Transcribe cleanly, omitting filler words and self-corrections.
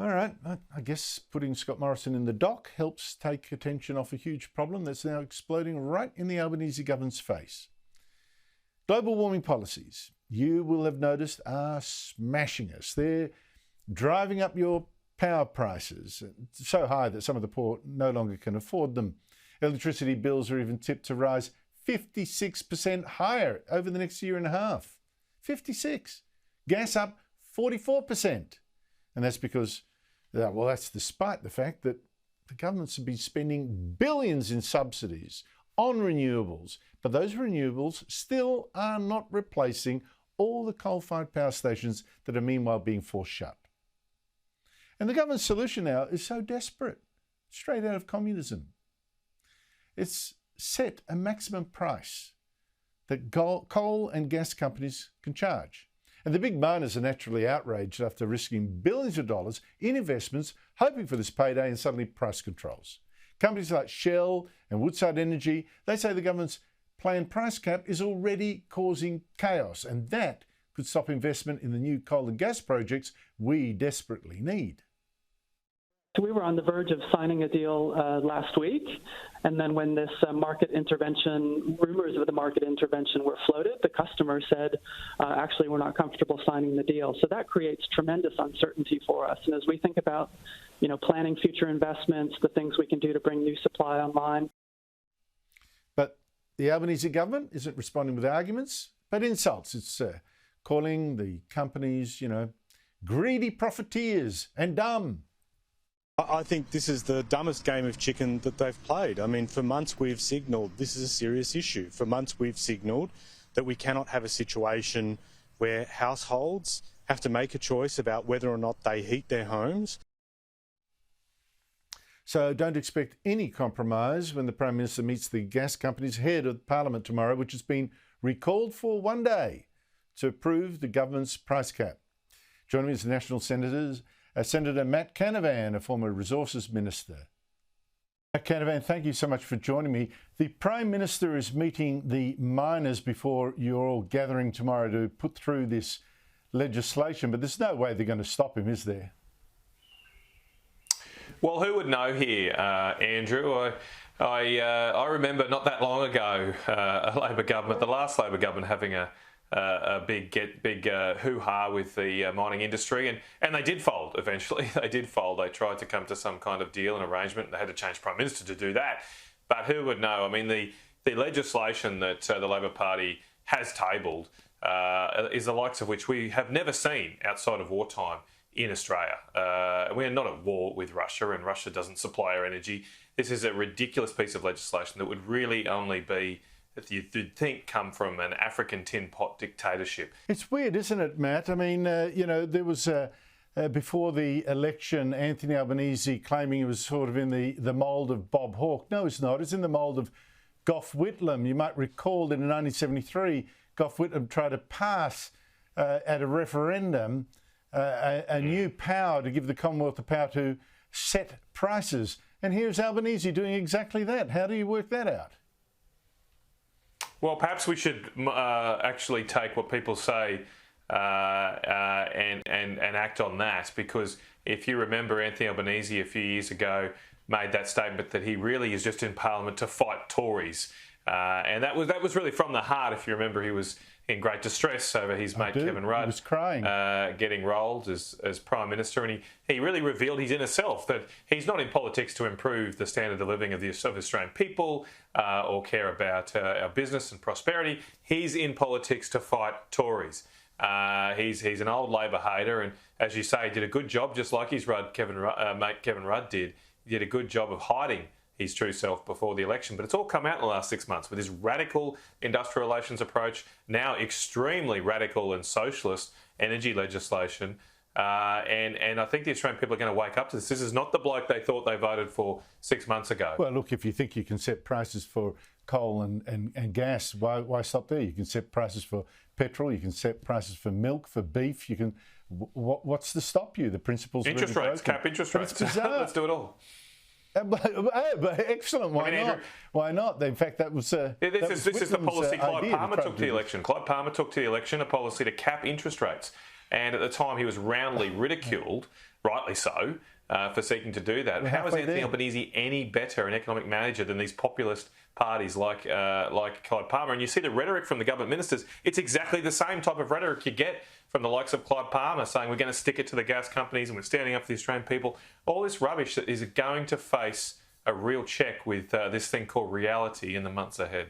All right, I guess putting Scott Morrison in the dock helps take attention off a huge problem that's now exploding right in the Albanese government's face. Global warming policies, you will have noticed, are smashing us. They're driving up your power prices so high that some of the poor no longer can afford them. Electricity bills are even tipped to rise 56% higher over the next year and a half. 56. Gas up 44%. And that's because, well, that's despite the fact that the governments have been spending billions in subsidies on renewables, but those renewables still are not replacing all the coal-fired power stations that are meanwhile being forced shut. And the government's solution now is so desperate, straight out of communism. It's set a maximum price that coal and gas companies can charge. And the big miners are naturally outraged after risking billions of dollars in investments, hoping for this payday and suddenly price controls. Companies like Shell and Woodside Energy, they say the government's planned price cap is already causing chaos, and that could stop investment in the new coal and gas projects we desperately need. We were on the verge of signing a deal last week, and then when this market intervention, rumors of the market intervention were floated, the customer said, actually, we're not comfortable signing the deal. So that creates tremendous uncertainty for us. And as we think about, planning future investments, the things we can do to bring new supply online. But the Albanese government isn't responding with arguments, but insults. It's calling the companies, greedy profiteers and dumb. I think this is the dumbest game of chicken that they've played. I mean, for months we've signalled this is a serious issue. For months we've signalled that we cannot have a situation where households have to make a choice about whether or not they heat their homes. So don't expect any compromise when the Prime Minister meets the gas company's head of Parliament tomorrow, which has been recalled for one day to approve the government's price cap. Joining me is the National Senators. Senator Matt Canavan, a former Resources Minister. Matt Canavan, thank you so much for joining me. The Prime Minister is meeting the miners before you're all gathering tomorrow to put through this legislation, but there's no way they're going to stop him, is there? Well, who would know here, Andrew? I remember not that long ago a Labor government, the last Labor government, having a big hoo-ha with the mining industry, and they did fold eventually. They did fold. They tried to come to some kind of deal and arrangement. They had to change Prime Minister to do that. But who would know? I mean, the legislation that the Labor Party has tabled is the likes of which we have never seen outside of wartime in Australia. We are not at war with Russia, and Russia doesn't supply our energy. This is a ridiculous piece of legislation that would really only be, that you'd think, come from an African tin pot dictatorship. It's weird, isn't it, Matt? I mean, there was, before the election, Anthony Albanese claiming he was sort of in the mould of Bob Hawke. No, it's not. It's in the mould of Gough Whitlam. You might recall that in 1973, Gough Whitlam tried to pass at a referendum a new power to give the Commonwealth the power to set prices. And here's Albanese doing exactly that. How do you work that out? Well, perhaps we should actually take what people say and act on that, because if you remember, Anthony Albanese a few years ago made that statement that he really is just in Parliament to fight Tories, and that was really from the heart. If you remember, he was in great distress over his mate Kevin Rudd. He was crying. Getting rolled as Prime Minister, and he really revealed his inner self, that he's not in politics to improve the standard of living of the Australian people or care about our business and prosperity. He's in politics to fight Tories. He's an old Labor hater, and as you say, did a good job, just like his mate Kevin Rudd did. He did a good job of hiding his true self before the election. But it's all come out in the last 6 months with his radical industrial relations approach, now extremely radical and socialist energy legislation. And I think the Australian people are going to wake up to this. This is not the bloke they thought they voted for 6 months ago. Well, look, if you think you can set prices for coal and gas, why stop there? You can set prices for petrol, you can set prices for milk, for beef. You can. What's to stop you? The principles. Interest rates, cap interest rates. It's bizarre. Let's do it all. But excellent. Why not? Andrew, why not? In fact, that was this is the policy Clive Palmer took to the election. Clive Palmer took to the election a policy to cap interest rates. And at the time, he was roundly ridiculed, rightly so, for seeking to do that. How is Anthony Albanese any better an economic manager than these populist parties like Clive Palmer? And you see the rhetoric from the government ministers. It's exactly the same type of rhetoric you get from the likes of Clive Palmer, saying we're going to stick it to the gas companies and we're standing up for the Australian people. All this rubbish that is going to face a real check with this thing called reality in the months ahead.